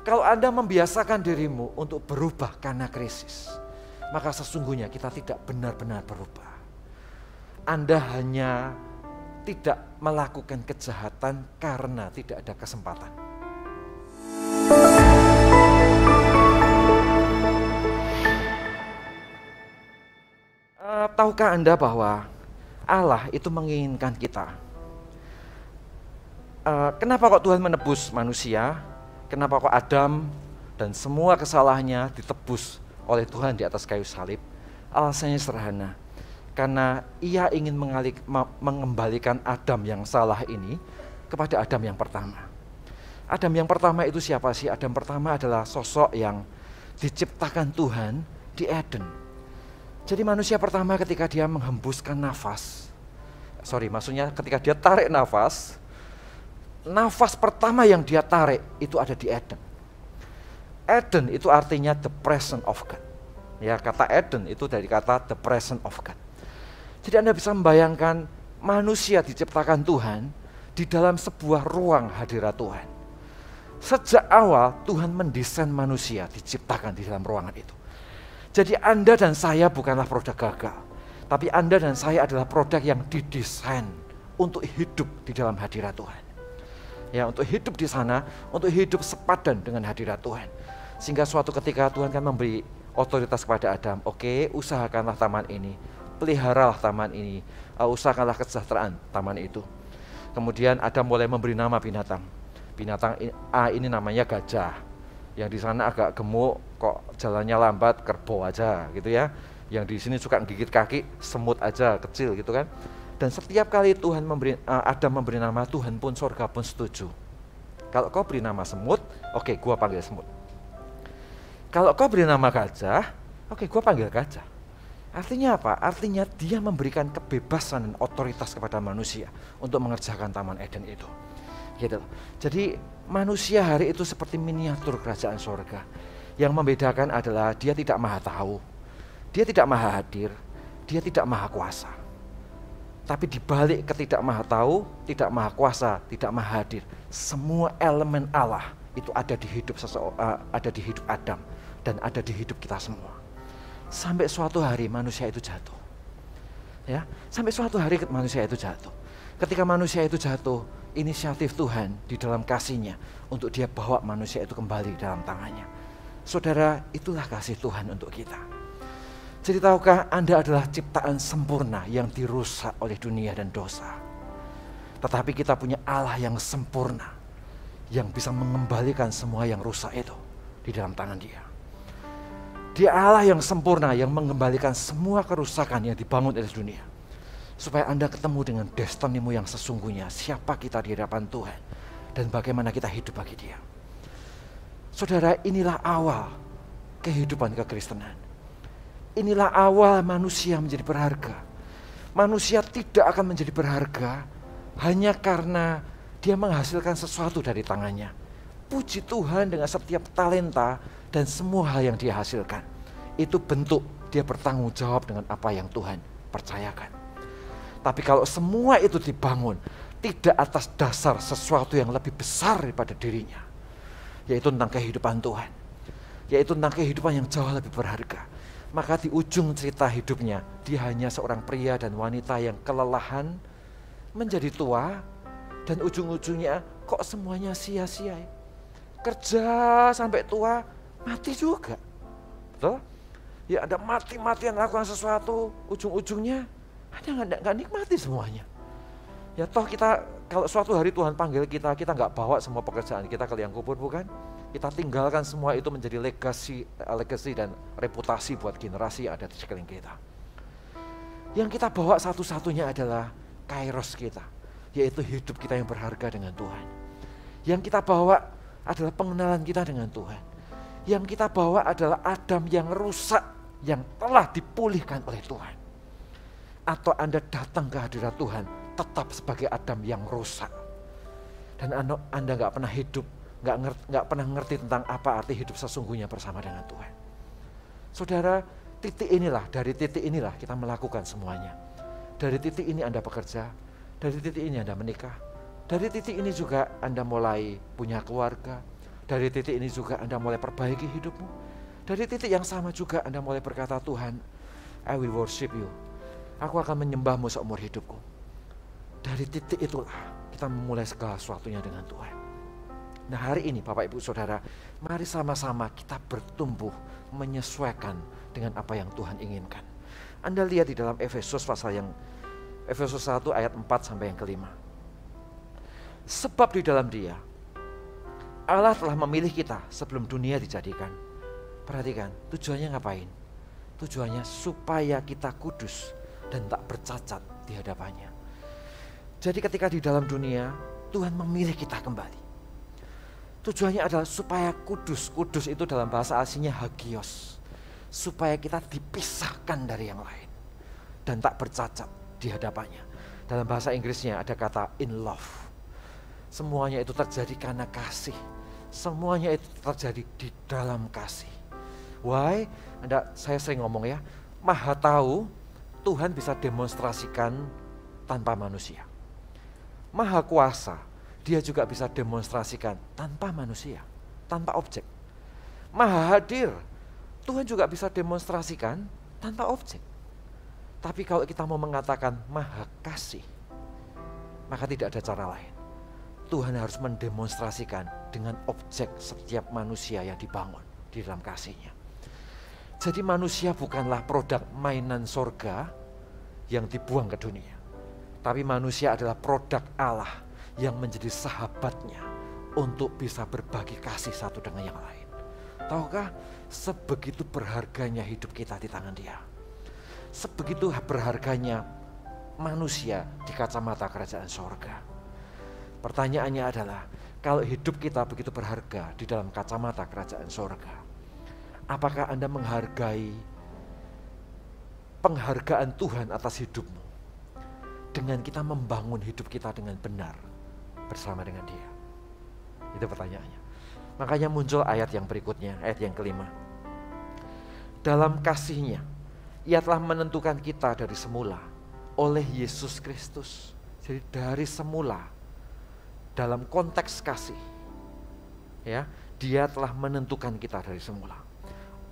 Kalau Anda membiasakan dirimu untuk berubah karena krisis, maka sesungguhnya kita tidak benar-benar berubah. Anda hanya tidak melakukan kejahatan karena tidak ada kesempatan. Tahukah Anda bahwa Allah itu menginginkan kita? Kenapa kok Tuhan menebus manusia? Kenapa kok Adam dan semua kesalahannya ditebus oleh Tuhan di atas kayu salib? Alasannya sederhana. Karena ia ingin mengembalikan Adam yang salah ini kepada Adam yang pertama. Adam yang pertama itu siapa sih? Adam pertama adalah sosok yang diciptakan Tuhan di Eden. Jadi manusia pertama ketika dia menghembuskan nafas, ketika dia tarik nafas, nafas pertama yang dia tarik itu ada di Eden. Eden itu artinya the presence of God. Ya, kata Eden itu dari kata the presence of God. Jadi Anda bisa membayangkan manusia diciptakan Tuhan di dalam sebuah ruang hadirat Tuhan. Sejak awal Tuhan mendesain manusia diciptakan di dalam ruangan itu. Jadi Anda dan saya bukanlah produk gagal, tapi Anda dan saya adalah produk yang didesain untuk hidup di dalam hadirat Tuhan. Ya, untuk hidup di sana, untuk hidup sepadan dengan hadirat Tuhan. Sehingga suatu ketika Tuhan kan memberi otoritas kepada Adam, oke, usahakanlah taman ini, peliharalah taman ini, usahakanlah kesejahteraan taman itu. Kemudian Adam mulai memberi nama binatang. Binatang A ini namanya gajah. Yang di sana agak gemuk, kok jalannya lambat, kerbau aja gitu ya. Yang di sini suka gigit kaki, semut aja, kecil gitu kan. Dan setiap kali Adam memberi nama, Tuhan pun, surga pun setuju. Kalau kau beri nama semut, oke, gua panggil semut. Kalau kau beri nama gajah, oke, gua panggil gajah. Artinya apa? Artinya dia memberikan kebebasan dan otoritas kepada manusia untuk mengerjakan Taman Eden itu. Gitu. Jadi manusia hari itu seperti miniatur kerajaan surga. Yang membedakan adalah dia tidak maha tahu, dia tidak maha hadir, dia tidak maha kuasa. Tapi dibalik ketidak maha tahu, tidak maha kuasa, tidak maha hadir, semua elemen Allah itu ada di hidup Adam dan ada di hidup kita semua. Sampai suatu hari manusia itu jatuh. Ya, sampai suatu hari manusia itu jatuh. Ketika manusia itu jatuh, inisiatif Tuhan di dalam kasih-Nya untuk dia bawa manusia itu kembali dalam tangannya. Saudara, itulah kasih Tuhan untuk kita. Jadi tahukah Anda adalah ciptaan sempurna yang dirusak oleh dunia dan dosa. Tetapi kita punya Allah yang sempurna, yang bisa mengembalikan semua yang rusak itu di dalam tangan Dia. Dia Allah yang sempurna yang mengembalikan semua kerusakan yang dibangun oleh dunia. Supaya Anda ketemu dengan destinimu yang sesungguhnya, siapa kita di hadapan Tuhan, dan bagaimana kita hidup bagi Dia. Saudara, inilah awal kehidupan kekristenan. Inilah awal manusia menjadi berharga. Manusia tidak akan menjadi berharga hanya karena dia menghasilkan sesuatu dari tangannya. Puji Tuhan dengan setiap talenta dan semua hal yang dia hasilkan. Itu bentuk dia bertanggung jawab dengan apa yang Tuhan percayakan. Tapi kalau semua itu dibangun tidak atas dasar sesuatu yang lebih besar daripada dirinya, yaitu tentang kehidupan Tuhan, yaitu tentang kehidupan yang jauh lebih berharga, maka di ujung cerita hidupnya dia hanya seorang pria dan wanita yang kelelahan menjadi tua, dan ujung-ujungnya kok semuanya sia-sia. Kerja sampai tua, mati juga. Betul? Ya, ada mati-matian lakukan sesuatu, ujung-ujungnya Anda nggak nikmati semuanya. Ya toh kita, kalau suatu hari Tuhan panggil kita nggak bawa semua pekerjaan kita ke liang kubur, bukan? Kita tinggalkan semua itu menjadi legacy dan reputasi buat generasi yang ada di sekeliling kita. Yang kita bawa satu-satunya adalah kairos kita, yaitu hidup kita yang berharga dengan Tuhan. Yang kita bawa adalah pengenalan kita dengan Tuhan. Yang kita bawa adalah Adam yang rusak, yang telah dipulihkan oleh Tuhan. Atau Anda datang ke hadirat Tuhan tetap sebagai Adam yang rusak, dan Anda nggak pernah hidup, nggak pernah ngerti tentang apa arti hidup sesungguhnya bersama dengan Tuhan. Saudara, dari titik inilah kita melakukan semuanya. Dari titik ini Anda bekerja, dari titik ini Anda menikah, dari titik ini juga Anda mulai punya keluarga, Dari titik ini juga Anda mulai perbaiki hidupmu. Dari titik yang sama juga Anda mulai berkata, Tuhan, I will worship you. Aku akan menyembahmu seumur hidupku. Dari titik itulah kita memulai segala sesuatunya dengan Tuhan. Nah, hari ini Bapak Ibu Saudara, mari sama-sama kita bertumbuh menyesuaikan dengan apa yang Tuhan inginkan. Anda lihat di dalam Efesus 1 ayat 4 sampai yang kelima. Sebab di dalam Dia Allah telah memilih kita sebelum dunia dijadikan. Perhatikan, tujuannya ngapain? Tujuannya supaya kita kudus dan tak bercacat di hadapannya. Jadi ketika di dalam dunia, Tuhan memilih kita kembali. Tujuannya adalah supaya kudus. Kudus itu dalam bahasa aslinya hagios. Supaya kita dipisahkan dari yang lain. Dan tak bercacat di hadapannya. Dalam bahasa Inggrisnya ada kata in love. Semuanya itu terjadi karena kasih. Semuanya itu terjadi di dalam kasih. Why? Saya sering ngomong ya, Maha tahu Tuhan bisa demonstrasikan tanpa manusia. Maha kuasa, Dia juga bisa demonstrasikan tanpa manusia, tanpa objek. Maha hadir, Tuhan juga bisa demonstrasikan tanpa objek. Tapi kalau kita mau mengatakan maha kasih, maka tidak ada cara lain. Tuhan harus mendemonstrasikan dengan objek setiap manusia yang dibangun di dalam kasih-Nya. Jadi manusia bukanlah produk mainan sorga yang dibuang ke dunia. Tapi manusia adalah produk Allah yang menjadi sahabatnya untuk bisa berbagi kasih satu dengan yang lain. Tahukah, sebegitu berharganya hidup kita di tangan Dia. Sebegitu berharganya manusia di kacamata kerajaan sorga. Pertanyaannya adalah, kalau hidup kita begitu berharga di dalam kacamata kerajaan sorga, apakah Anda menghargai penghargaan Tuhan atas hidupmu dengan kita membangun hidup kita dengan benar bersama dengan Dia? Itu pertanyaannya. Makanya muncul ayat yang berikutnya, ayat yang kelima. Dalam kasih-Nya, Ia telah menentukan kita dari semula oleh Yesus Kristus. Jadi dari semula, dalam konteks kasih, ya, Dia telah menentukan kita dari semula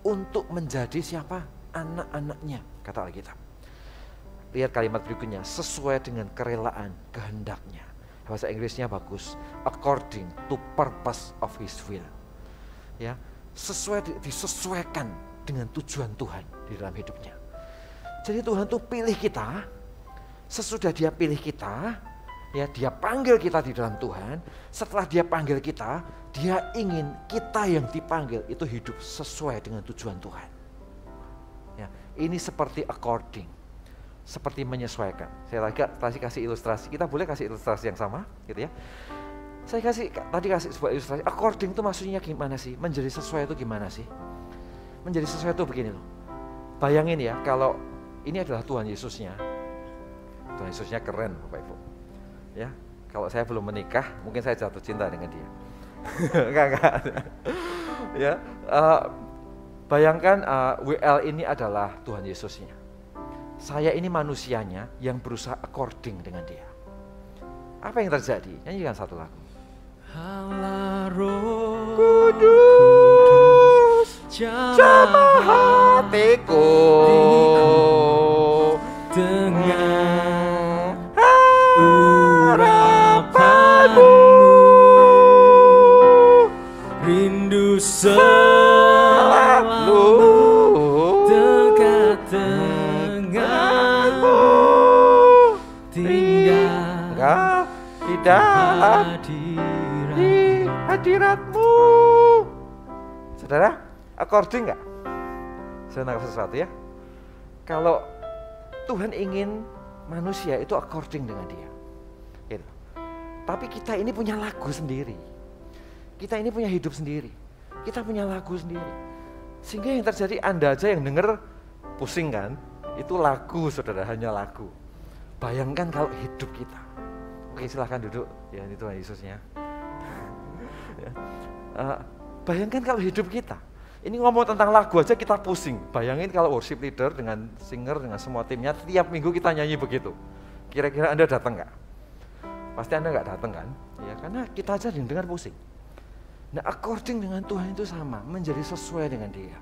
untuk menjadi siapa? Anak-anaknya, kata Alkitab. Lihat kalimat berikutnya, sesuai dengan kerelaan kehendak-Nya. Bahasa Inggrisnya bagus, according to purpose of His will. Ya, disesuaikan dengan tujuan Tuhan di dalam hidupnya. Jadi Tuhan tuh pilih kita, sesudah Dia pilih kita, ya, Dia panggil kita di dalam Tuhan. Setelah Dia panggil kita, Dia ingin kita yang dipanggil itu hidup sesuai dengan tujuan Tuhan. Ya, ini seperti according, seperti menyesuaikan. Saya tadi kasih ilustrasi, kita boleh kasih ilustrasi yang sama, gitu ya. Saya tadi kasih sebuah ilustrasi. According itu maksudnya gimana sih? Menjadi sesuai itu gimana sih? Menjadi sesuai itu begini loh. Bayangin ya, kalau ini adalah Tuhan Yesusnya. Tuhan Yesusnya keren, Bapak Ibu. Ya, kalau saya belum menikah, mungkin saya jatuh cinta dengan Dia. Enggak. Ya, bayangkan WL ini adalah Tuhan Yesusnya. Saya ini manusianya yang berusaha according dengan Dia. Apa yang terjadi? Nyanyikan satu lagu. Allah Roh Kudus, jamah hatiku dengan urapanmu, rindu selalu dekat denganmu, tinggal tidak di hadiratmu. Saudara, according nggak? Saya nangkap sesuatu ya. Kalau Tuhan ingin manusia itu according dengan Dia, gitu. Tapi kita ini punya lagu sendiri. Kita ini punya hidup sendiri. Kita punya lagu sendiri. Sehingga yang terjadi, Anda aja yang denger pusing kan? Itu lagu, saudara, hanya lagu. Bayangkan kalau hidup kita. Oke, silahkan duduk. Ya, ini Tuhan Yesusnya. Ya. Bayangkan kalau hidup kita. Ini ngomong tentang lagu aja kita pusing. Bayangin kalau worship leader dengan singer, dengan semua timnya, tiap minggu kita nyanyi begitu. Kira-kira Anda datang nggak? Pasti Anda nggak datang kan? Ya, karena kita aja yang dengar pusing. Nah, according dengan Tuhan itu sama, menjadi sesuai dengan Dia.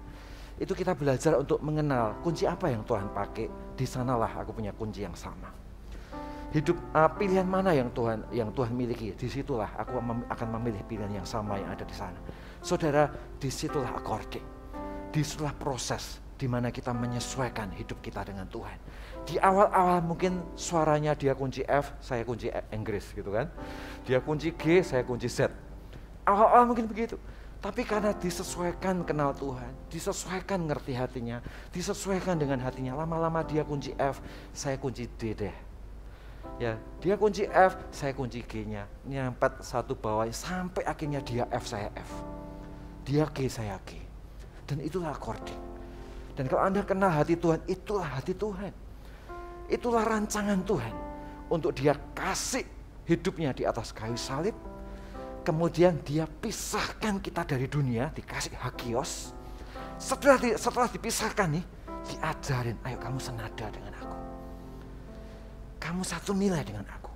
Itu kita belajar untuk mengenal kunci apa yang Tuhan pakai. Di sanalah aku punya kunci yang sama. Hidup pilihan mana yang Tuhan miliki, disitulah aku akan memilih pilihan yang sama yang ada di sana. Saudara, disitulah according. Disitulah proses di mana kita menyesuaikan hidup kita dengan Tuhan. Di awal-awal mungkin suaranya dia kunci F, saya kunci Inggris gitu kan. Dia kunci G, saya kunci Z. Awal-awal mungkin begitu. Tapi karena disesuaikan kenal Tuhan, disesuaikan ngerti hatinya, disesuaikan dengan hatinya, lama-lama dia kunci F, saya kunci D deh. Ya, dia kunci F, saya kunci G-nya. Nyempet satu bawah sampai akhirnya dia F, saya F. Dia G, saya G. Dan itulah according. Dan kalau Anda kenal hati Tuhan, itulah hati Tuhan. Itulah rancangan Tuhan untuk Dia kasih hidupnya di atas kayu salib. Kemudian Dia pisahkan kita dari dunia, dikasih hagios. Setelah dipisahkan nih, diajarin, ayo kamu senada dengan aku. Kamu satu nilai dengan aku.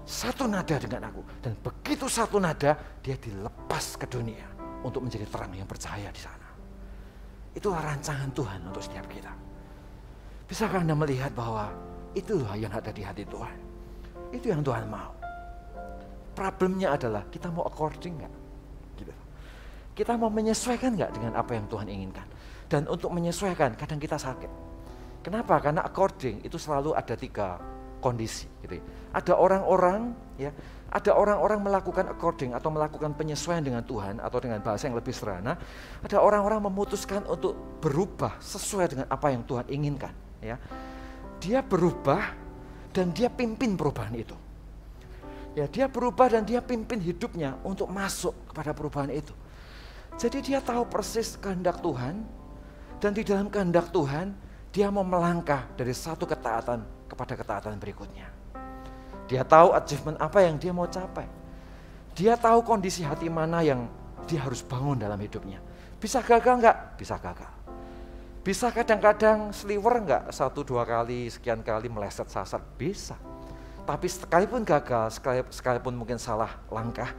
Satu nada dengan aku. Dan begitu satu nada, dia dilepas ke dunia untuk menjadi terang yang percaya di sana. Itulah rancangan Tuhan untuk setiap kita. Bisakah Anda melihat bahwa itulah yang ada di hati Tuhan? Itu yang Tuhan mau. Problemnya adalah kita mau according nggak? Gitu. Kita mau menyesuaikan nggak dengan apa yang Tuhan inginkan? Dan untuk menyesuaikan kadang kita sakit. Kenapa? Karena according itu selalu ada 3 kondisi. Gitu. Ada orang-orang melakukan according atau melakukan penyesuaian dengan Tuhan atau dengan bahasa yang lebih sederhana. Ada orang-orang memutuskan untuk berubah sesuai dengan apa yang Tuhan inginkan. Ya, dia berubah dan dia pimpin perubahan itu. Ya, dia berubah dan dia pimpin hidupnya untuk masuk kepada perubahan itu. Jadi dia tahu persis kehendak Tuhan, dan di dalam kehendak Tuhan dia mau melangkah dari satu ketaatan kepada ketaatan berikutnya. Dia tahu achievement apa yang dia mau capai. Dia tahu kondisi hati mana yang dia harus bangun dalam hidupnya. Bisa gagal enggak? Bisa gagal. Bisa kadang-kadang sliver enggak? 1-2 kali, sekian kali meleset sasar? Bisa. Tapi sekalipun gagal, sekalipun mungkin salah langkah,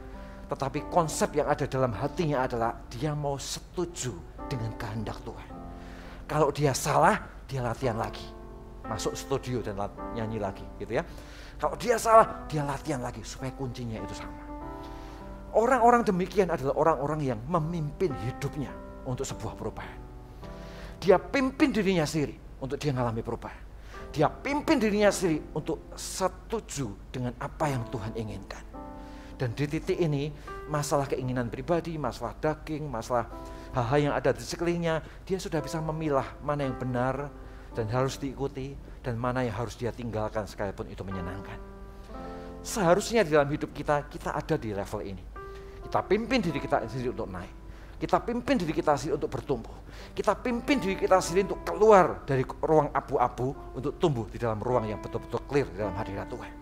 tetapi konsep yang ada dalam hatinya adalah dia mau setuju dengan kehendak Tuhan. Kalau dia salah, dia latihan lagi. Masuk studio dan nyanyi lagi gitu ya. Kalau dia salah, dia latihan lagi supaya kuncinya itu sama. Orang-orang demikian adalah orang-orang yang memimpin hidupnya untuk sebuah perubahan. Dia pimpin dirinya sendiri untuk dia mengalami perubahan. Dia pimpin dirinya sendiri untuk setuju dengan apa yang Tuhan inginkan. Dan di titik ini, masalah keinginan pribadi, masalah daging, masalah hal-hal yang ada di sekelilingnya, dia sudah bisa memilah mana yang benar dan harus diikuti, dan mana yang harus dia tinggalkan sekalipun itu menyenangkan. Seharusnya di dalam hidup kita, kita ada di level ini. Kita pimpin diri kita sendiri untuk naik. Kita pimpin diri kita sendiri untuk bertumbuh. Kita pimpin diri kita sendiri untuk keluar dari ruang abu-abu untuk tumbuh di dalam ruang yang betul-betul clear di dalam hadirat Tuhan.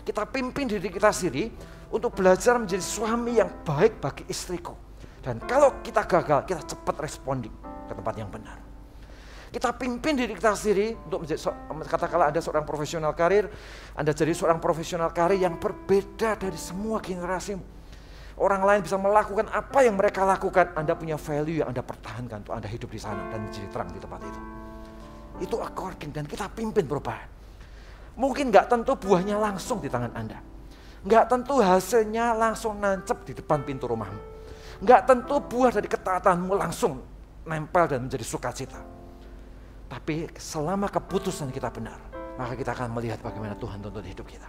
Kita pimpin diri kita sendiri untuk belajar menjadi suami yang baik bagi istriku. Dan kalau kita gagal, kita cepat responding ke tempat yang benar. Kita pimpin diri kita sendiri untuk menjadi, katakanlah Anda seorang profesional karir, Anda jadi seorang profesional karir yang berbeda dari semua generasimu. Orang lain bisa melakukan apa yang mereka lakukan, Anda punya value yang Anda pertahankan untuk Anda hidup di sana dan menjadi terang di tempat itu. Itu according, dan kita pimpin perubahan. Mungkin gak tentu buahnya langsung di tangan Anda. Gak tentu hasilnya langsung nancep di depan pintu rumahmu. Gak tentu buah dari ketaatanmu langsung nempel dan menjadi sukacita. Tapi selama keputusan kita benar, maka kita akan melihat bagaimana Tuhan tuntut hidup kita.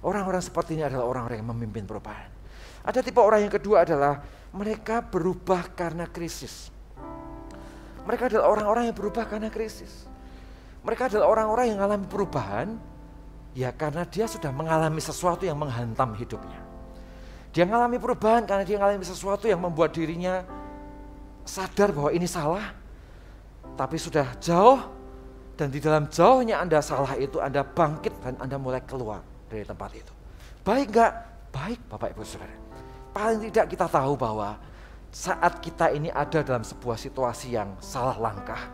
Orang-orang seperti ini adalah orang-orang yang memimpin perubahan. Ada tipe orang yang kedua adalah mereka berubah karena krisis. Mereka adalah orang-orang yang berubah karena krisis. Mereka adalah orang-orang yang mengalami perubahan, ya karena dia sudah mengalami sesuatu yang menghantam hidupnya. Dia mengalami perubahan karena dia mengalami sesuatu yang membuat dirinya sadar bahwa ini salah, tapi sudah jauh, dan di dalam jauhnya Anda salah itu, Anda bangkit dan Anda mulai keluar dari tempat itu. Baik enggak? Baik Bapak Ibu Saudara. Paling tidak kita tahu bahwa saat kita ini ada dalam sebuah situasi yang salah langkah,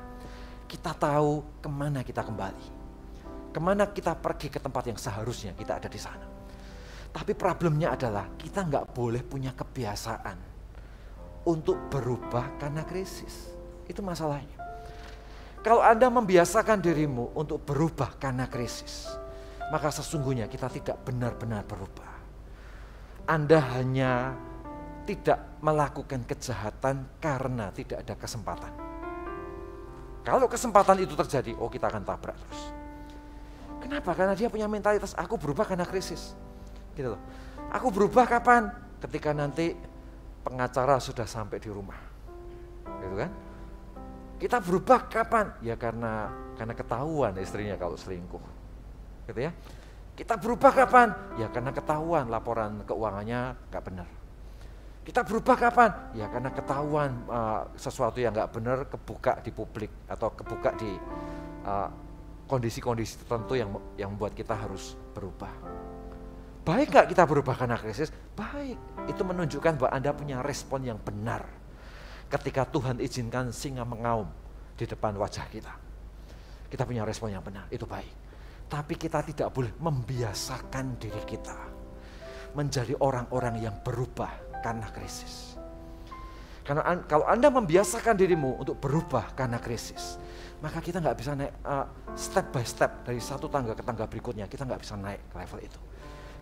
kita tahu kemana kita kembali. Kemana kita pergi ke tempat yang seharusnya kita ada di sana. Tapi problemnya adalah kita nggak boleh punya kebiasaan untuk berubah karena krisis. Itu masalahnya. Kalau Anda membiasakan dirimu untuk berubah karena krisis, maka sesungguhnya kita tidak benar-benar berubah. Anda hanya tidak melakukan kejahatan karena tidak ada kesempatan. Kalau kesempatan itu terjadi, kita akan tabrak terus. Kenapa? Karena dia punya mentalitas, aku berubah karena krisis. Gitu loh. Aku berubah kapan? Ketika nanti pengacara sudah sampai di rumah. Gitu kan? Kita berubah kapan? Ya karena ketahuan istrinya kalau selingkuh. Gitu ya. Kita berubah kapan? Ya karena ketahuan laporan keuangannya nggak benar. Kita berubah kapan? Ya karena ketahuan sesuatu yang nggak benar kebuka di publik atau kebuka di kondisi-kondisi tertentu yang membuat kita harus berubah. Baik nggak kita berubah karena krisis? Baik. Itu menunjukkan bahwa Anda punya respon yang benar ketika Tuhan izinkan singa mengaum di depan wajah kita. Kita punya respon yang benar, itu baik. Tapi kita tidak boleh membiasakan diri kita menjadi orang-orang yang berubah karena krisis. Karena kalau Anda membiasakan dirimu untuk berubah karena krisis, maka kita nggak bisa naik step by step dari satu tangga ke tangga berikutnya. Kita nggak bisa naik ke level itu.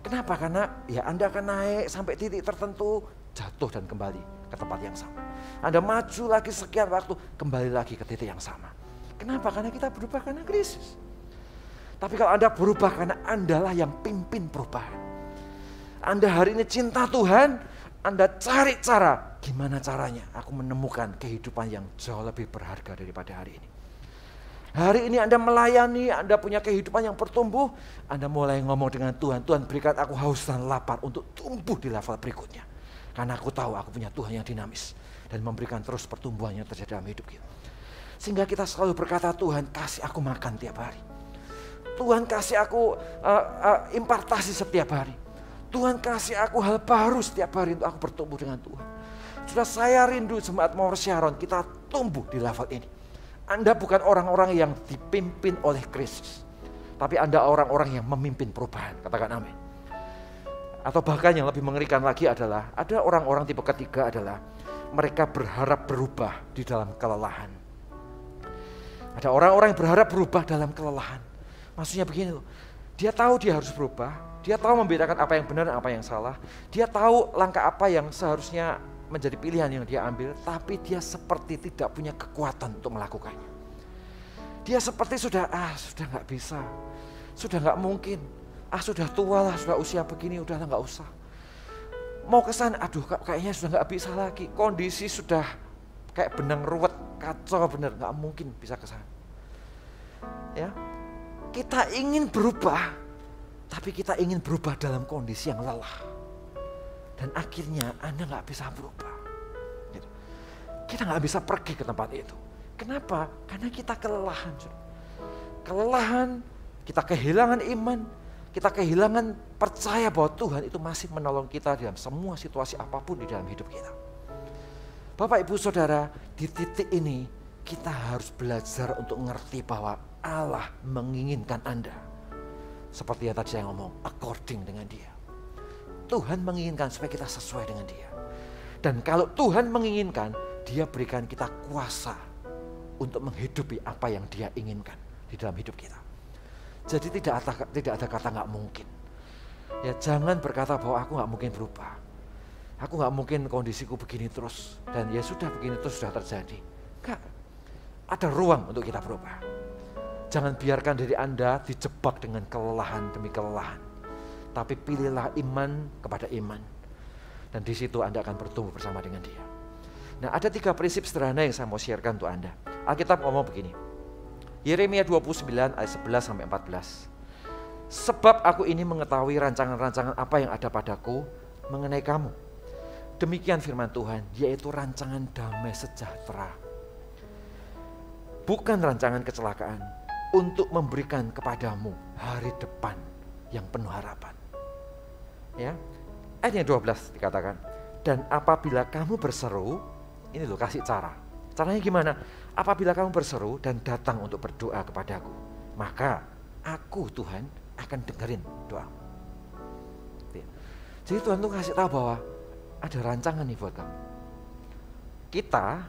Kenapa? Karena ya Anda akan naik sampai titik tertentu, jatuh dan kembali ke tempat yang sama. Anda maju lagi sekian waktu, kembali lagi ke titik yang sama. Kenapa? Karena kita berubah karena krisis. Tapi kalau Anda berubah karena Andalah yang pimpin perubahan. Anda hari ini cinta Tuhan, Anda cari cara, gimana caranya aku menemukan kehidupan yang jauh lebih berharga daripada hari ini. Hari ini Anda melayani, Anda punya kehidupan yang bertumbuh, Anda mulai ngomong dengan Tuhan, Tuhan berikan aku haus dan lapar untuk tumbuh di level berikutnya. Karena aku tahu aku punya Tuhan yang dinamis dan memberikan terus pertumbuhan yang terjadi dalam hidup kita. Sehingga kita selalu berkata, Tuhan kasih aku makan tiap hari. Tuhan kasih aku impartasi setiap hari. Tuhan kasih aku hal baru setiap hari untuk aku bertumbuh dengan Tuhan. Sudah saya rindu jemaat Mawar Syaron, kita tumbuh di level ini. Anda bukan orang-orang yang dipimpin oleh krisis, tapi Anda orang-orang yang memimpin perubahan. Katakan amin. Atau bahkan yang lebih mengerikan lagi adalah, ada orang-orang tipe ketiga adalah mereka berharap berubah di dalam kelelahan. Ada orang-orang yang berharap berubah dalam kelelahan. Maksudnya begini loh, dia tahu dia harus berubah, dia tahu membedakan apa yang benar dan apa yang salah. Dia tahu langkah apa yang seharusnya menjadi pilihan yang dia ambil, tapi dia seperti tidak punya kekuatan untuk melakukannya. Dia seperti sudah nggak bisa, sudah nggak mungkin, sudah tua lah, sudah usia begini, udah nggak usah. Mau ke sana, kayaknya sudah nggak bisa lagi. Kondisi sudah kayak benang ruwet, kacau bener, nggak mungkin bisa ke sana. Ya, kita ingin berubah. Tapi kita ingin berubah dalam kondisi yang lelah. Dan akhirnya Anda nggak bisa berubah. Gitu. Kita nggak bisa pergi ke tempat itu. Kenapa? Karena kita kelelahan. Kelelahan, kita kehilangan iman, kita kehilangan percaya bahwa Tuhan itu masih menolong kita dalam semua situasi apapun di dalam hidup kita. Bapak, Ibu, Saudara, di titik ini kita harus belajar untuk mengerti bahwa Allah menginginkan Anda. Seperti yang tadi saya ngomong, according dengan Dia. Tuhan menginginkan supaya kita sesuai dengan Dia. Dan kalau Tuhan menginginkan, Dia berikan kita kuasa untuk menghidupi apa yang Dia inginkan di dalam hidup kita. Jadi tidak ada kata nggak mungkin. Ya jangan berkata bahwa aku nggak mungkin berubah. Aku nggak mungkin kondisiku begini terus. Dan ya sudah begini terus sudah terjadi. Enggak. Ada ruang untuk kita berubah. Jangan biarkan diri Anda dijebak dengan kelelahan demi kelelahan. Tapi pilihlah iman kepada iman. Dan di situ Anda akan bertumbuh bersama dengan Dia. Nah, ada 3 prinsip sederhana yang saya mau sharekan untuk Anda. Alkitab ngomong begini. Yeremia 29 ayat 11 sampai 14. Sebab aku ini mengetahui rancangan-rancangan apa yang ada padaku mengenai kamu. Demikian firman Tuhan, yaitu rancangan damai sejahtera. Bukan rancangan kecelakaan, untuk memberikan kepadamu hari depan yang penuh harapan. Ya, ayat yang 12 dikatakan, dan apabila kamu berseru, ini loh kasih cara. Caranya gimana? Apabila kamu berseru dan datang untuk berdoa kepadaku, maka aku Tuhan akan dengerin doamu. Jadi Tuhan tuh kasih tahu bahwa ada rancangan nih buat kamu. Kita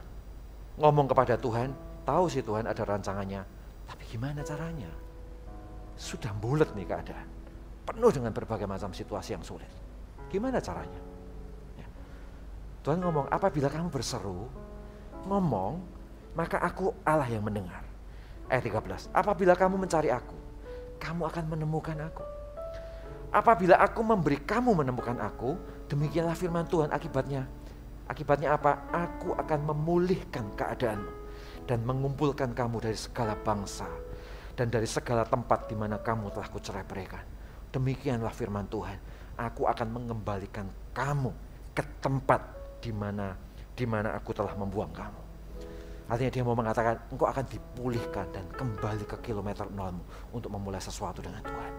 ngomong kepada Tuhan, tahu sih Tuhan ada rancangannya, tapi gimana caranya? Sudah bulet nih keadaan, penuh dengan berbagai macam situasi yang sulit. Gimana caranya? Ya. Tuhan ngomong, apabila kamu berseru, ngomong, maka aku Allah yang mendengar. Ayat 13, apabila kamu mencari aku, kamu akan menemukan aku. Apabila aku memberi kamu menemukan aku, demikianlah firman Tuhan akibatnya. Akibatnya apa? Aku akan memulihkan keadaanmu dan mengumpulkan kamu dari segala bangsa dan dari segala tempat di mana kamu telah kucerai-beraikan. Demikianlah firman Tuhan. Aku akan mengembalikan kamu ke tempat di mana aku telah membuang kamu. Artinya dia mau mengatakan, engkau akan dipulihkan dan kembali ke kilometer nolmu untuk memulai sesuatu dengan Tuhan.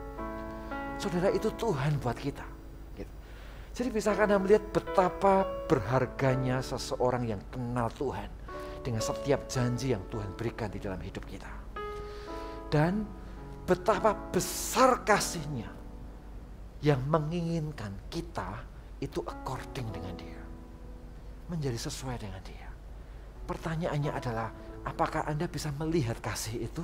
Saudara, itu Tuhan buat kita. Gitu. Jadi bisakah Anda melihat betapa berharganya seseorang yang kenal Tuhan dengan setiap janji yang Tuhan berikan di dalam hidup kita. Dan betapa besar kasihnya yang menginginkan kita itu according dengan dia. Menjadi sesuai dengan dia. Pertanyaannya adalah, apakah Anda bisa melihat kasih itu?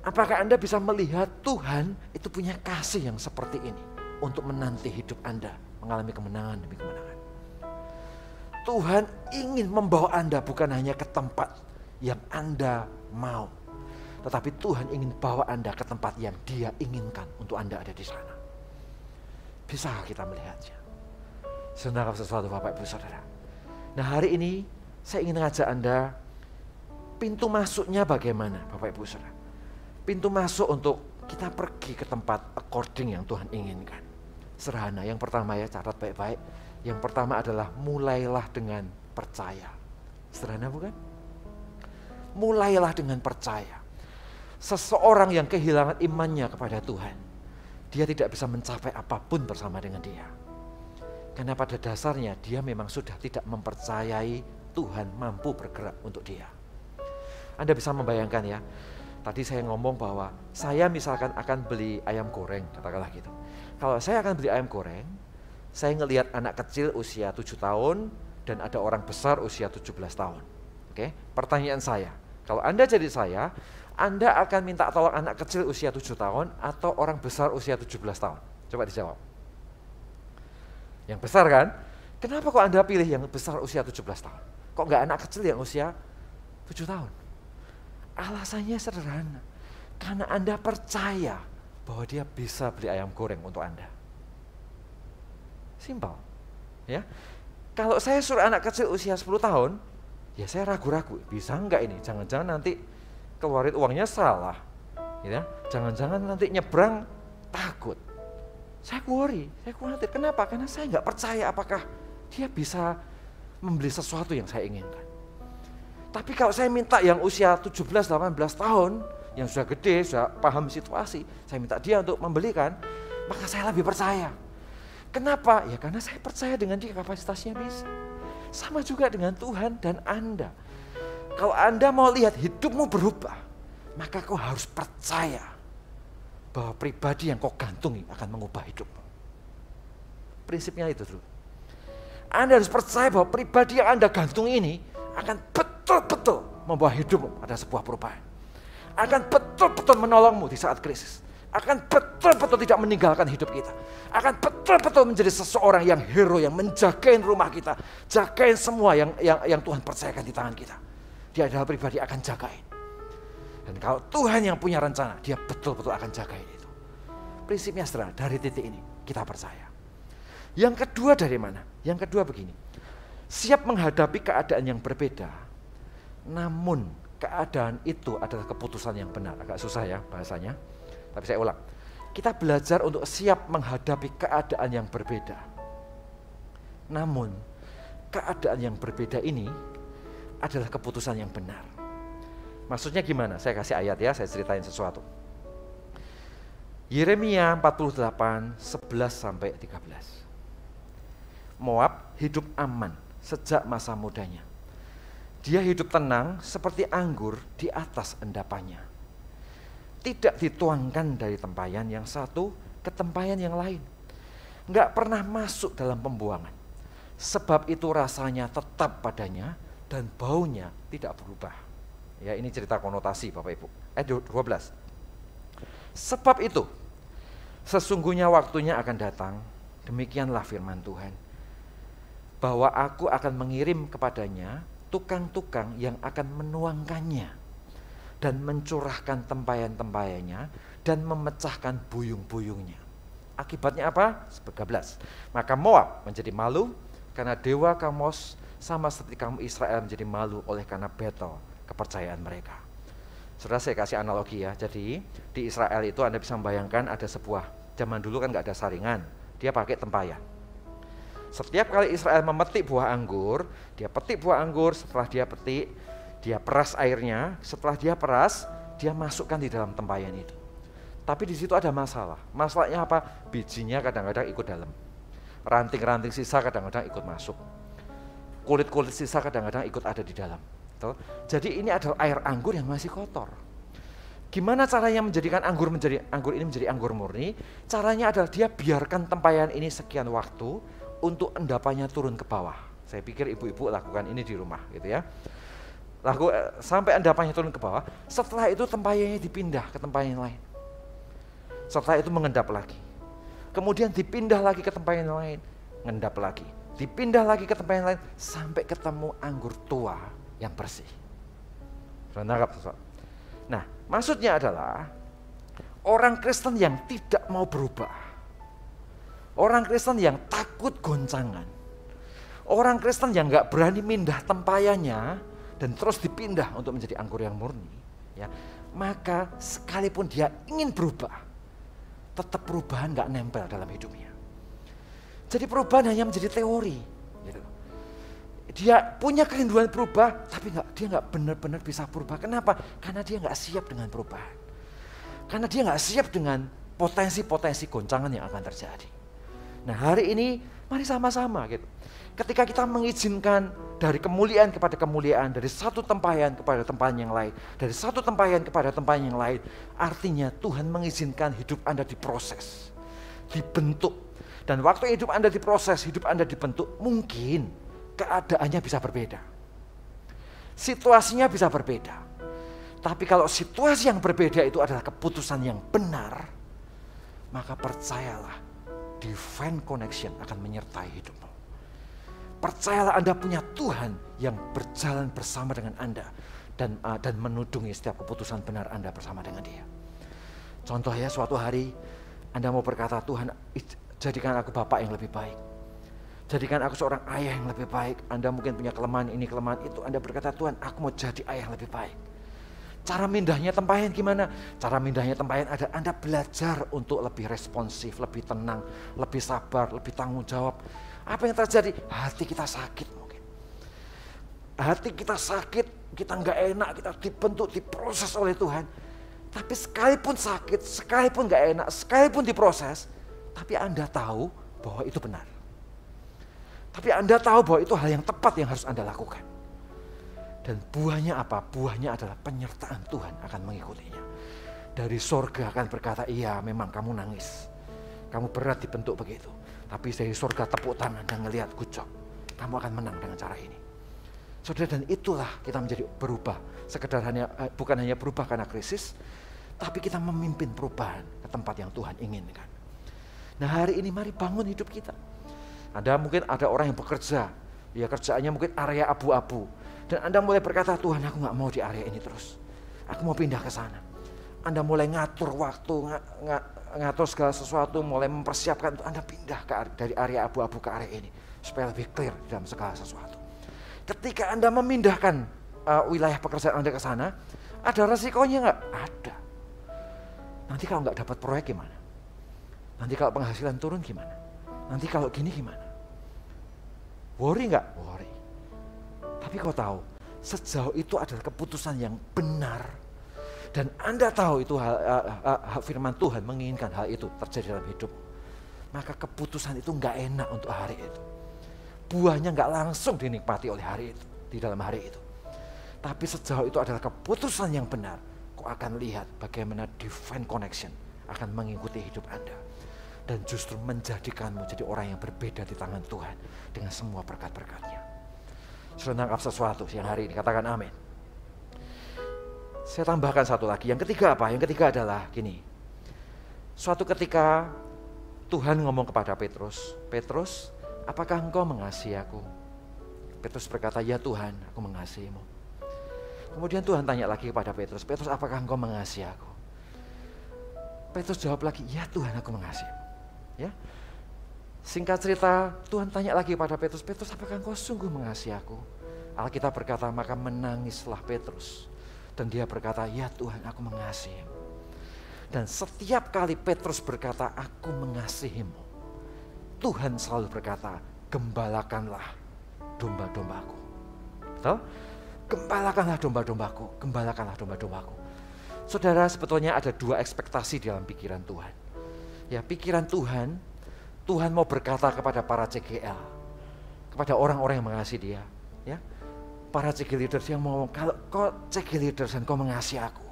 Apakah Anda bisa melihat Tuhan itu punya kasih yang seperti ini untuk menanti hidup Anda mengalami kemenangan demi kemenangan? Tuhan ingin membawa Anda bukan hanya ke tempat yang Anda mau, tetapi Tuhan ingin bawa Anda ke tempat yang Dia inginkan untuk Anda ada di sana. Bisakah kita melihatnya? Saudara sesuatu Bapak Ibu Saudara. Nah, hari ini saya ingin mengajak Anda, pintu masuknya bagaimana Bapak Ibu Saudara? Pintu masuk untuk kita pergi ke tempat according yang Tuhan inginkan. Sederhana, yang pertama ya, catat baik-baik. Yang pertama adalah mulailah dengan percaya. Sederhana bukan? Mulailah dengan percaya. Seseorang yang kehilangan imannya kepada Tuhan, dia tidak bisa mencapai apapun bersama dengan dia. Karena pada dasarnya dia memang sudah tidak mempercayai Tuhan mampu bergerak untuk dia. Anda bisa membayangkan ya, tadi saya ngomong bahwa saya misalkan akan beli ayam goreng, katakanlah gitu. Kalau saya akan beli ayam goreng, saya ngelihat anak kecil usia 7 tahun dan ada orang besar usia 17 tahun. Oke, pertanyaan saya, kalau Anda jadi saya, Anda akan minta tolong anak kecil usia 7 tahun atau orang besar usia 17 tahun? Coba dijawab. Yang besar kan? Kenapa kok Anda pilih yang besar usia 17 tahun? Kok nggak anak kecil yang usia 7 tahun? Alasannya sederhana. Karena Anda percaya bahwa dia bisa beli ayam goreng untuk Anda. Simpel. Ya. Kalau saya suruh anak kecil usia 10 tahun, ya saya ragu-ragu. Bisa nggak ini? Jangan-jangan nanti keluarin uangnya salah. Ya. Jangan-jangan nanti nyebrang takut. Saya worry, saya khawatir. Kenapa? Karena saya nggak percaya apakah dia bisa membeli sesuatu yang saya inginkan. Tapi kalau saya minta yang usia 17-18 tahun, yang sudah gede, sudah paham situasi, saya minta dia untuk membelikan, maka saya lebih percaya. Kenapa? Ya karena saya percaya dengan dia kapasitasnya bisa. Sama juga dengan Tuhan dan Anda. Kalau Anda mau lihat hidupmu berubah, maka kau harus percaya bahwa pribadi yang kau gantungi akan mengubah hidupmu. Prinsipnya itu dulu. Anda harus percaya bahwa pribadi yang Anda gantungi ini akan betul-betul membawa hidupmu pada sebuah perubahan. Akan betul-betul menolongmu di saat krisis. Akan betul-betul tidak meninggalkan hidup kita. Akan betul-betul menjadi seseorang yang hero, yang menjagain rumah kita. Jagain semua yang Tuhan percayakan di tangan kita. Dia adalah pribadi akan jagain. Dan kalau Tuhan yang punya rencana, dia betul-betul akan jagain itu. Prinsipnya sederhana, dari titik ini kita percaya. Yang kedua dari mana? Yang kedua begini, siap menghadapi keadaan yang berbeda, namun keadaan itu adalah keputusan yang benar. Agak susah ya bahasanya, tapi saya ulang. Kita belajar untuk siap menghadapi keadaan yang berbeda. Namun, keadaan yang berbeda ini adalah keputusan yang benar. Maksudnya gimana? Saya kasih ayat ya, saya ceritain sesuatu. Yeremia 48, 11-13. Moab hidup aman sejak masa mudanya. Dia hidup tenang seperti anggur di atas endapannya. Tidak dituangkan dari tempayan yang satu ke tempayan yang lain. nggak pernah masuk dalam pembuangan. Sebab itu rasanya tetap padanya dan baunya tidak berubah. Ya, ini cerita konotasi Bapak Ibu. Ayat 12. Sebab itu, sesungguhnya waktunya akan datang, demikianlah firman Tuhan, bahwa aku akan mengirim kepadanya tukang-tukang yang akan menuangkannya dan mencurahkan tempayan-tempayannya dan memecahkan buyung-buyungnya. Akibatnya apa? 13. Maka Moab menjadi malu karena dewa Kamos, sama seperti kamu Israel menjadi malu oleh karena Betel, kepercayaan mereka. Saudara, saya kasih analogi ya. Jadi di Israel itu Anda bisa membayangkan ada sebuah, zaman dulu kan nggak ada saringan, dia pakai tempayan. Setiap kali Israel memetik buah anggur, dia petik buah anggur, setelah dia petik, dia peras airnya, setelah dia peras, dia masukkan di dalam tempayan itu. Tapi di situ ada masalah. Masalahnya apa? Bijinya kadang-kadang ikut dalam. Ranting-ranting sisa kadang-kadang ikut masuk. Kulit-kulit sisa kadang-kadang ikut ada di dalam. Jadi ini adalah air anggur yang masih kotor. Gimana caranya menjadikan anggur ini menjadi anggur murni? Caranya adalah dia biarkan tempayan ini sekian waktu untuk endapannya turun ke bawah. Saya pikir ibu-ibu lakukan ini di rumah gitu ya. Sampai endapannya turun ke bawah, setelah itu tempayannya dipindah ke tempayan lain. Setelah itu mengendap lagi. Kemudian dipindah lagi ke tempayan lain, mengendap lagi. Dipindah lagi ke tempayan lain sampai ketemu anggur tua yang bersih. Nah, maksudnya adalah orang Kristen yang tidak mau berubah. Orang Kristen yang takut goncangan. Orang Kristen yang gak berani pindah tempayannya dan terus dipindah untuk menjadi anggur yang murni. Ya, maka sekalipun dia ingin berubah, tetap perubahan gak nempel dalam hidupnya. Jadi perubahan hanya menjadi teori. Gitu. Dia punya kerinduan berubah, tapi dia gak benar-benar bisa berubah. Kenapa? Karena dia gak siap dengan perubahan. Karena dia gak siap dengan potensi-potensi goncangan yang akan terjadi. Nah, hari ini mari sama-sama gitu. Ketika kita mengizinkan dari kemuliaan kepada kemuliaan, dari satu tempayan kepada tempayan yang lain, dari satu tempayan kepada tempayan yang lain, artinya Tuhan mengizinkan hidup Anda diproses, dibentuk. Dan waktu hidup Anda diproses, hidup Anda dibentuk, mungkin keadaannya bisa berbeda. Situasinya bisa berbeda. Tapi kalau situasi yang berbeda itu adalah keputusan yang benar, maka percayalah, divine connection akan menyertai hidupmu. Percayalah Anda punya Tuhan yang berjalan bersama dengan Anda dan menudungi setiap keputusan benar Anda bersama dengan Dia. Contoh ya, suatu hari Anda mau berkata, Tuhan jadikan aku bapak yang lebih baik. Jadikan aku seorang ayah yang lebih baik. Anda mungkin punya kelemahan ini, kelemahan itu. Anda berkata, Tuhan aku mau jadi ayah yang lebih baik. Cara mindahnya tempayan gimana? Cara mindahnya tempayan ada Anda belajar untuk lebih responsif, lebih tenang, lebih sabar, lebih tanggung jawab. Apa yang terjadi? Hati kita sakit mungkin. Hati kita sakit, kita nggak enak, kita dibentuk, diproses oleh Tuhan. Tapi sekalipun sakit, sekalipun nggak enak, sekalipun diproses, tapi Anda tahu bahwa itu benar. Tapi Anda tahu bahwa itu hal yang tepat yang harus Anda lakukan. Dan buahnya apa? Buahnya adalah penyertaan Tuhan akan mengikutinya. Dari sorga akan berkata, iya memang kamu nangis. Kamu berat dibentuk begitu. Tapi dari sorga tepuk tangan dan ngelihat, good job. Kamu akan menang dengan cara ini. Saudara, dan itulah kita menjadi berubah. Sekedar bukan hanya berubah karena krisis, tapi kita memimpin perubahan ke tempat yang Tuhan inginkan. Nah, hari ini mari bangun hidup kita. Anda mungkin ada orang yang bekerja, ya kerjaannya mungkin area abu-abu. Dan Anda mulai berkata, Tuhan aku gak mau di area ini terus. Aku mau pindah ke sana. Anda mulai ngatur waktu, ngatur segala sesuatu, mulai mempersiapkan untuk Anda pindah dari area abu-abu ke area ini. Supaya lebih clear dalam segala sesuatu. Ketika Anda memindahkan wilayah pekerjaan Anda ke sana, ada resikonya gak? Ada. Nanti kalau gak dapat proyek gimana? Nanti kalau penghasilan turun gimana? Nanti kalau gini gimana? Worry gak? Worry. Tapi kau tahu, sejauh itu adalah keputusan yang benar. Dan Anda tahu itu firman Tuhan menginginkan hal itu terjadi dalam hidup. Maka keputusan itu gak enak untuk hari itu. Buahnya gak langsung dinikmati oleh hari itu, di dalam hari itu. Tapi sejauh itu adalah keputusan yang benar. Kau akan lihat bagaimana divine connection akan mengikuti hidup Anda. dan justru menjadikanmu jadi orang yang berbeda di tangan Tuhan dengan semua berkat-berkatnya. Sudah nangkap sesuatu siang hari ini, katakan amin. Saya tambahkan satu lagi, yang ketiga apa? Yang ketiga adalah gini. Suatu ketika Tuhan ngomong kepada Petrus, Petrus, apakah engkau mengasihi aku? Petrus berkata, ya Tuhan, aku mengasihimu. Kemudian Tuhan tanya lagi kepada Petrus, Petrus, apakah engkau mengasihi aku? Petrus jawab lagi, ya Tuhan, aku mengasihimu. Ya, singkat cerita, Tuhan tanya lagi kepada Petrus, Petrus, apakah engkau sungguh mengasihi aku? Alkitab berkata, maka menangislah Petrus. Dan dia berkata, ya Tuhan, aku mengasihimu. Dan setiap kali Petrus berkata, aku mengasihimu, Tuhan selalu berkata, gembalakanlah domba-dombaku. Betul? Gembalakanlah domba-dombaku, gembalakanlah domba-dombaku. Saudara, sebetulnya ada dua ekspektasi dalam pikiran Tuhan. Ya, pikiran Tuhan, Tuhan mau berkata kepada para CGL, kepada orang-orang yang mengasihi dia. Ya, para CG leaders yang mau, kalau kau CG leaders dan kau mengasihi aku,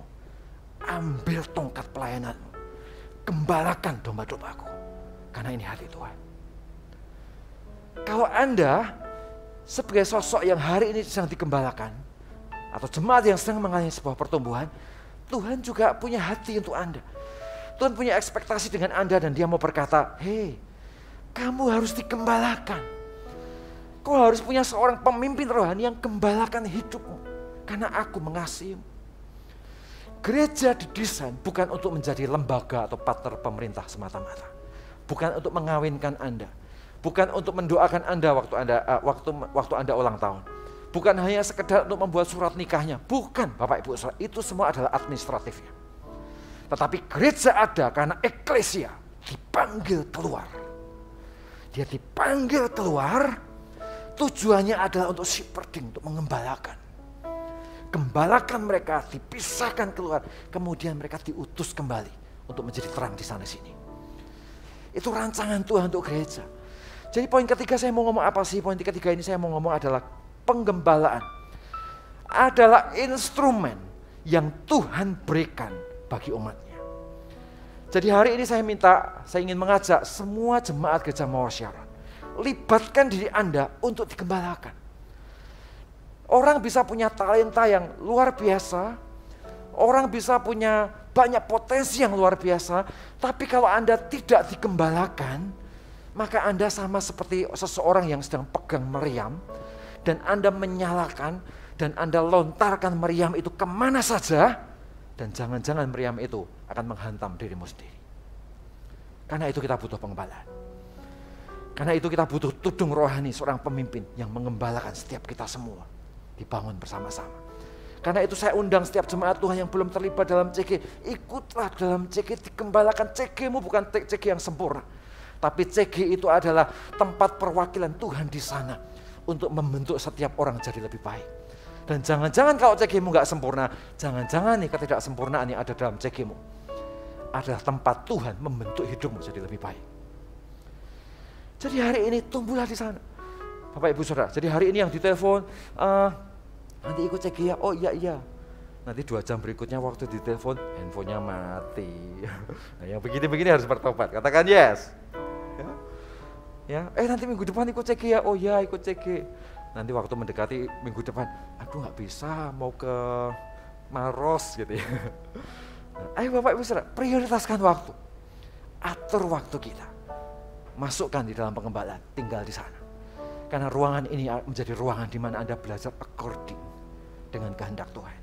ambil tongkat pelayananmu, gembalakan domba-dombaku, karena ini hati Tuhan. Kalau Anda sebagai sosok yang hari ini sedang digembalakan, atau jemaat yang sedang mengalami sebuah pertumbuhan, Tuhan juga punya hati untuk Anda. Tuhan punya ekspektasi dengan Anda dan dia mau berkata, hei, kamu harus digembalakan. Kau harus punya seorang pemimpin rohani yang gembalakan hidupmu, karena aku mengasihimu. Gereja didesain bukan untuk menjadi lembaga atau partner pemerintah semata-mata. Bukan untuk mengawinkan Anda. Bukan untuk mendoakan Anda waktu Anda ulang tahun. Bukan hanya sekedar untuk membuat surat nikahnya. Bukan, Bapak Ibu, itu semua adalah administratifnya. Tetapi gereja ada karena eklesia dipanggil keluar. Dia dipanggil keluar, tujuannya adalah untuk shepherding, untuk mengembalakan. Gembalakan mereka, dipisahkan keluar, kemudian mereka diutus kembali untuk menjadi terang di sana sini. Itu rancangan Tuhan untuk gereja. Jadi poin ketiga saya mau ngomong apa sih? Poin ketiga ini saya mau ngomong adalah penggembalaan. Adalah instrumen yang Tuhan berikan bagi umatnya. Jadi hari ini saya ingin mengajak semua jemaat Gereja Mawar Syaron, libatkan diri Anda untuk digembalakan. Orang bisa punya talenta yang luar biasa, orang bisa punya banyak potensi yang luar biasa, tapi kalau Anda tidak digembalakan, maka Anda sama seperti seseorang yang sedang pegang meriam, dan Anda menyalakan, dan Anda lontarkan meriam itu kemana saja, dan jangan-jangan meriam itu akan menghantam dirimu sendiri. Karena itu kita butuh pengembalaan. Karena itu kita butuh tudung rohani, seorang pemimpin yang mengembalakan setiap kita semua. Dibangun bersama-sama. Karena itu saya undang setiap jemaat Tuhan yang belum terlibat dalam CG, ikutlah dalam CG, digembalakan. CG-mu bukan CG yang sempurna, tapi CG itu adalah tempat perwakilan Tuhan di sana untuk membentuk setiap orang jadi lebih baik. Dan jangan-jangan kalau CG-mu gak sempurna, jangan-jangan nih ketidaksempurnaan yang ada dalam CG-mu adalah tempat Tuhan membentuk hidupmu jadi lebih baik. Jadi hari ini tumbuhlah di sana, Bapak Ibu Saudara. Jadi hari ini yang ditelepon, nanti ikut CG ya, oh iya. Nanti 2 jam berikutnya waktu ditelepon, handphonenya mati. Nah, yang begini-begini harus bertobat, katakan yes. Ya, nanti minggu depan ikut CG ya, oh ya ikut CG. Nanti waktu mendekati minggu depan, aduh gak bisa, mau ke Maros gitu ya. Nah, ayo Bapak Ibu Saudara, prioritaskan waktu. Atur waktu kita. Masukkan di dalam pengembalaan, tinggal di sana. Karena ruangan ini menjadi ruangan di mana Anda belajar according dengan kehendak Tuhan.